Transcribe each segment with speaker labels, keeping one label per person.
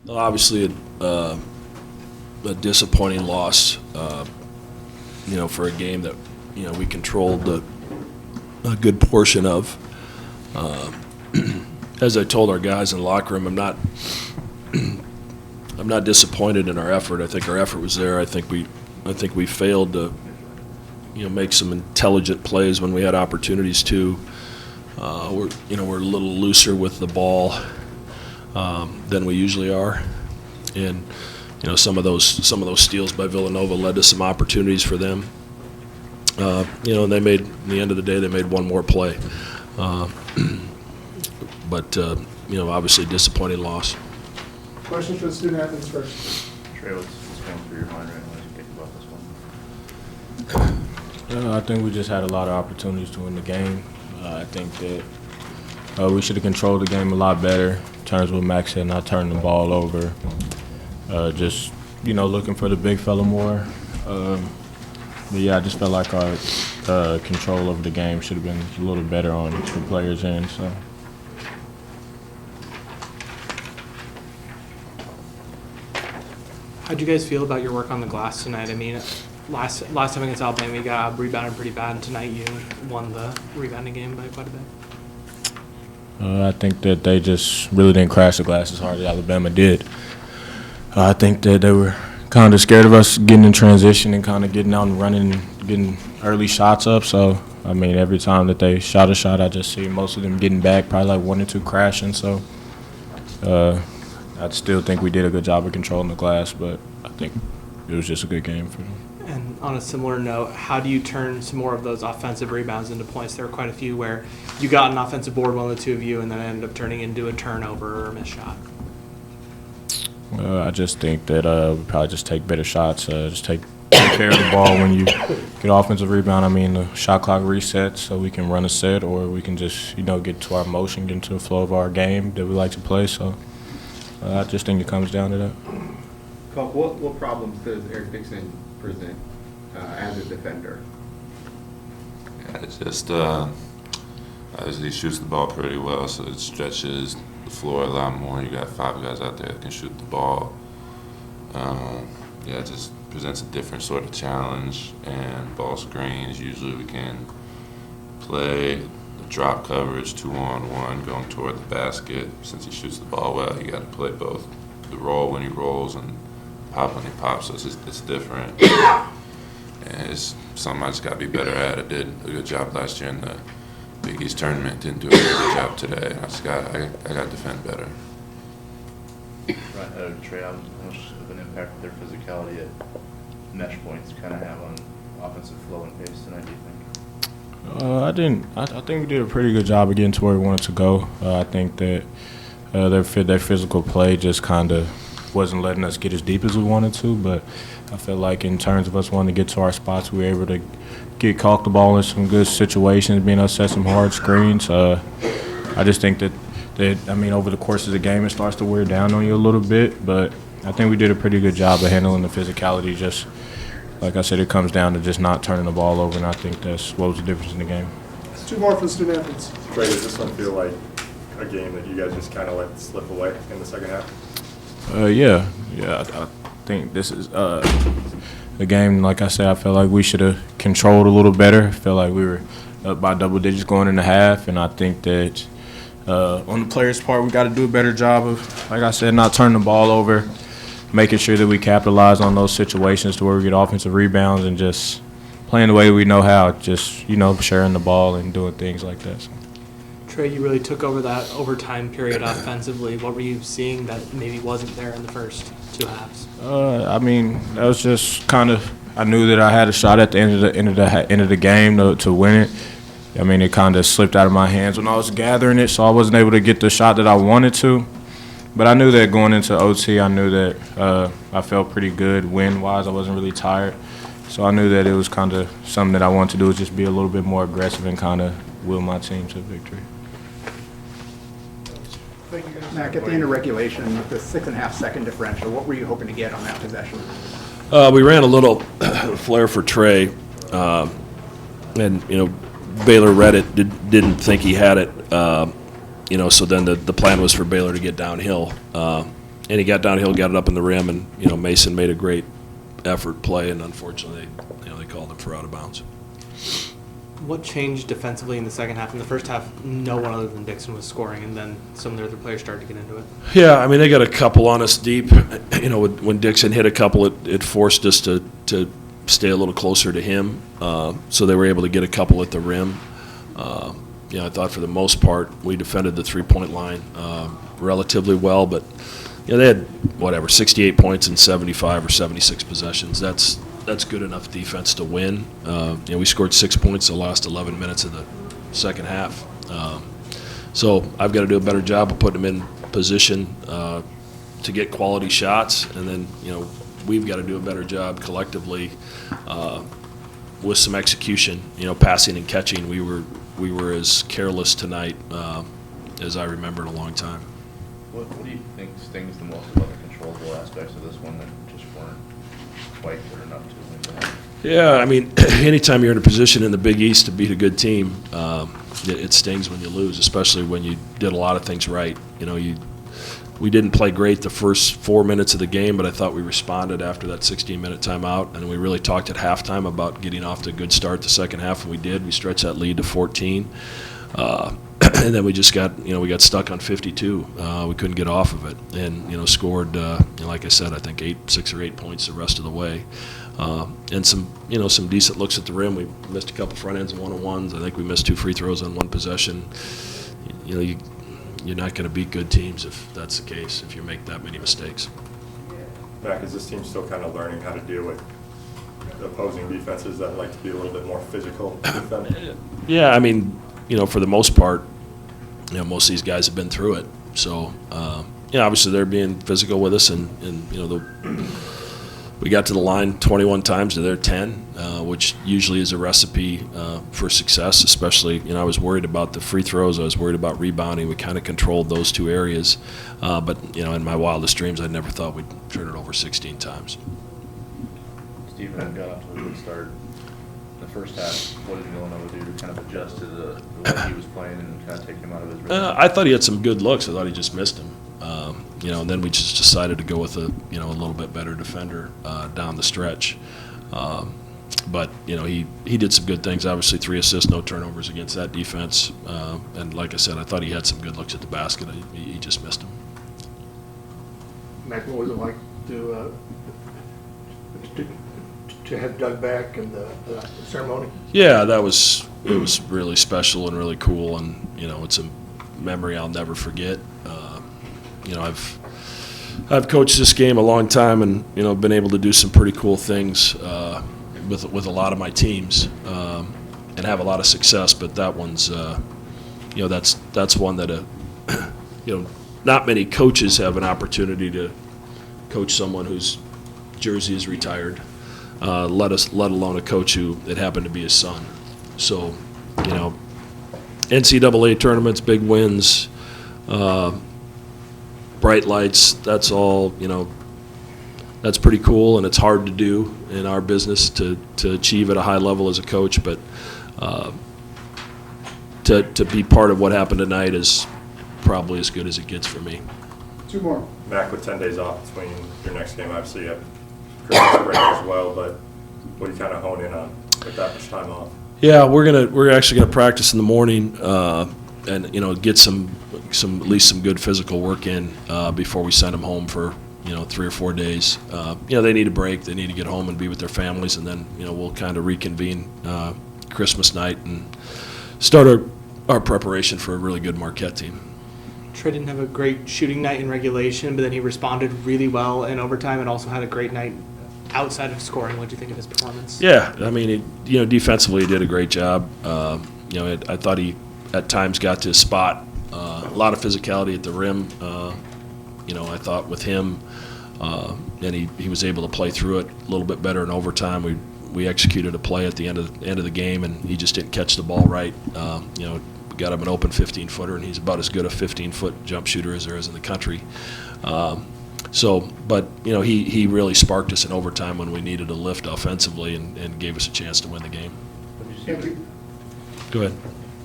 Speaker 1: Well, obviously, a disappointing loss, for a game that, we controlled a good portion of. As I told our guys in the locker room, I'm not disappointed in our effort. I think our effort was there. I think we failed to, make some intelligent plays when we had opportunities to. We're a little looser with the ball than we usually are, and some of those steals by Villanova led to some opportunities for them. And they made, at the end of the day, they made one more play. But obviously disappointing loss.
Speaker 2: Questions for the student athletes first.
Speaker 3: Trey, what's going through your mind right now as you think about this one?
Speaker 4: I think we just had a lot of opportunities to win the game. I think that we should have controlled the game a lot better in terms of what Max said, not turning the ball over. Just, looking for the big fella more. But yeah, I just felt like our control over the game should have been a little better on the players' end. So.
Speaker 5: How'd you guys feel about your work on the glass tonight? I mean, last time against Alabama, you got rebounded pretty bad, and tonight you won the rebounding game by quite a bit.
Speaker 4: I think that they just really didn't crash the glass as hard as Alabama did. I think that they were kind of scared of us getting in transition and kind of getting out and running and getting early shots up. So, I mean, every time that they shot a shot, I just see most of them getting back, probably like 1 or 2 crashing. So, I still think we did a good job of controlling the glass, but I think it was just a good game for them.
Speaker 5: And on a similar note, how do you turn some more of those offensive rebounds into points? There were quite a few where you got an offensive board, one of the two of you, and then it ended up turning into a turnover or a missed shot.
Speaker 4: I just think that we probably just take better shots, just take care of the ball when you get offensive rebound. I mean, the shot clock resets so we can run a set, or we can just, get to our motion, get into the flow of our game that we like to play. So I just think it comes down to that.
Speaker 6: Kalk, what problems does Eric Dixon present as a defender?
Speaker 7: Yeah, it's just obviously he shoots the ball pretty well, so it stretches the floor a lot more. You got 5 guys out there that can shoot the ball. It just presents a different sort of challenge. And ball screens, usually we can play the drop coverage 2-on-1 going toward the basket. Since he shoots the ball well, you got to play both the roll when he rolls and pop when he pops. So it's different. And it's something I just got to be better at. I did a good job last year in the Big East tournament. Didn't do a very good job today. I got to defend better.
Speaker 3: Right, Trey, how much of an impact did their physicality at mesh points kind of have on offensive flow and pace tonight, do you think?
Speaker 4: I think we did a pretty good job of getting to where we wanted to go. I think that their physical play just kind of wasn't letting us get as deep as we wanted to, but I feel like in terms of us wanting to get to our spots, we were able to get Kalk the ball in some good situations, being able to set some hard screens. I just think that over the course of the game, it starts to wear down on you a little bit, but I think we did a pretty good job of handling the physicality. Just like I said, it comes down to just not turning the ball over, and I think that's what was the difference in the game.
Speaker 2: 2 more for the student athletes.
Speaker 8: Trey, does this one feel like a game that you guys just kind of let slip away in the second half?
Speaker 4: Yeah. I think this is a game, like I said, I felt like we should have controlled a little better. I felt like we were up by double digits going into half, and I think that on the players' part, we got to do a better job of, like I said, not turning the ball over, making sure that we capitalize on those situations to where we get offensive rebounds and just playing the way we know how, just, sharing the ball and doing things like that. So.
Speaker 5: Trey, you really took over that overtime period offensively. What were you seeing that maybe wasn't there in the first 2 halves?
Speaker 4: That was just kind of, I knew that I had a shot at the end of the game to win it. It kind of slipped out of my hands when I was gathering it, so I wasn't able to get the shot that I wanted to. But I knew that going into OT, I knew that I felt pretty good win-wise. I wasn't really tired. So I knew that it was kind of something that I wanted to do, is just be a little bit more aggressive and kind of will my team to victory.
Speaker 2: Thank you, guys.
Speaker 9: Mac, at the end of regulation, with the 6.5-second differential, what were you hoping to get on that possession?
Speaker 1: We ran a little flare for Trey, and Baylor read it, didn't think he had it, so then the plan was for Baylor to get downhill. he got downhill, got it up in the rim, and, Mason made a great effort play, and unfortunately, they called him for out of bounds.
Speaker 5: What changed defensively in the second half? In the first half, no one other than Dixon was scoring, and then some of the other players started to get into it.
Speaker 1: Yeah, I mean, they got a couple on us deep. When Dixon hit a couple, it forced us to stay a little closer to him, so they were able to get a couple at the rim. I thought for the most part we defended the three-point line relatively well, but they had 68 points in 75 or 76 possessions. That's good enough defense to win. We scored 6 points the last 11 minutes of the second half. So I've got to do a better job of putting them in position to get quality shots, and then we've got to do a better job collectively with some execution. Passing and catching. We were as careless tonight as I remember in a long time.
Speaker 3: What do you think stings the most about the controllable aspects of this one that just weren't quite good enough to win that? Yeah, I mean, anytime you're in a position in the Big East to beat a good team, it stings when you lose, especially when you did a lot of things right. We didn't play great the first 4 minutes of the game, but I thought we responded after that 16-minute timeout, and we really talked at halftime about getting off to a good start the second half, and we did. We stretched that lead to 14. And then we just got, we got stuck on 52. We couldn't get off of it, and scored, like I said, I think 6 or 8 points the rest of the way, and some decent looks at the rim. We missed a couple front ends and one-on-ones. I think we missed 2 free throws on one possession. You're not going to beat good teams if that's the case, if you make that many mistakes.
Speaker 8: Mac, is this team still kind of learning how to deal with the opposing defenses that like to be a little bit more physical with them?
Speaker 1: Yeah, I mean, for the most part, most of these guys have been through it. So, obviously they're being physical with us, and we got to the line 21 times to their 10, which usually is a recipe for success, especially, I was worried about the free throws. I was worried about rebounding. We kind of controlled those 2 areas. But, in my wildest dreams, I never thought we'd turn it over 16 times.
Speaker 3: Steve got off to a good start. The first half, what did Villanova do to kind of adjust to the way he was playing and kind of take him out of his rhythm?
Speaker 1: I thought he had some good looks. I thought he just missed him. And then we just decided to go with a little bit better defender down the stretch. But he did some good things. Obviously, 3 assists, no turnovers against that defense. And like I said, I thought he had some good looks at the basket. He just missed them.
Speaker 10: Mac, what was it like to have Doug back in the ceremony?
Speaker 1: Yeah, it was really special and really cool, and it's a memory I'll never forget. I've coached this game a long time, and been able to do some pretty cool things with a lot of my teams, and have a lot of success. But that one's that's one that not many coaches have an opportunity to coach someone whose jersey is retired. Let alone a coach who it happened to be his son. So, NCAA tournaments, big wins, bright lights, that's all, that's pretty cool, and it's hard to do in our business to achieve at a high level as a coach, but to be part of what happened tonight is probably as good as it gets for me.
Speaker 2: 2 more.
Speaker 8: Mac, with 10 days off between your next game, obviously you have Christmas break as well, but what do you kind of hone in on with that much time off?
Speaker 1: Yeah, we're actually gonna practice in the morning, and get at least some good physical work in before we send them home for 3 or 4 days. They need a break. They need to get home and be with their families, and then we'll kind of reconvene Christmas night and start our preparation for a really good Marquette team.
Speaker 5: Trey didn't have a great shooting night in regulation, but then he responded really well in overtime and also had a great night outside of scoring. What do you think of his performance?
Speaker 1: Yeah, I mean, defensively he did a great job. I thought he at times got to his spot. A lot of physicality at the rim. I thought with him, and he was able to play through it a little bit better in overtime. We executed a play at the end of the game, and he just didn't catch the ball right. We got him an open 15-footer, and he's about as good a 15-foot jump shooter as there is in the country. But he really sparked us in overtime when we needed a lift offensively, and gave us a chance to win the game.
Speaker 3: What did you
Speaker 2: Thank
Speaker 3: see
Speaker 2: you.
Speaker 1: Go ahead.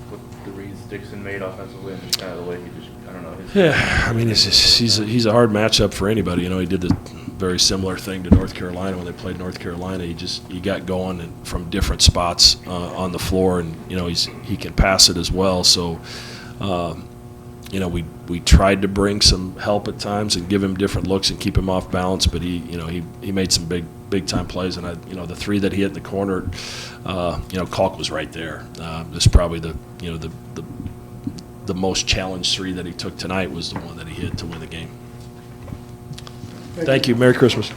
Speaker 3: what the reads Dixon made offensively and just kind of the way he just I don't know.
Speaker 1: Yeah, I mean, he's a hard matchup for anybody. You know, he did the very similar thing to North Carolina when they played North Carolina. He got going and from different spots on the floor, and you know he can pass it as well. So, you know, we tried to bring some help at times and give him different looks and keep him off balance, but he made some big time plays, and the three that he hit in the corner, Kalk was right there. This is probably the most challenged three that he took tonight was the one that he hit to win the game. Thank you. Merry Christmas.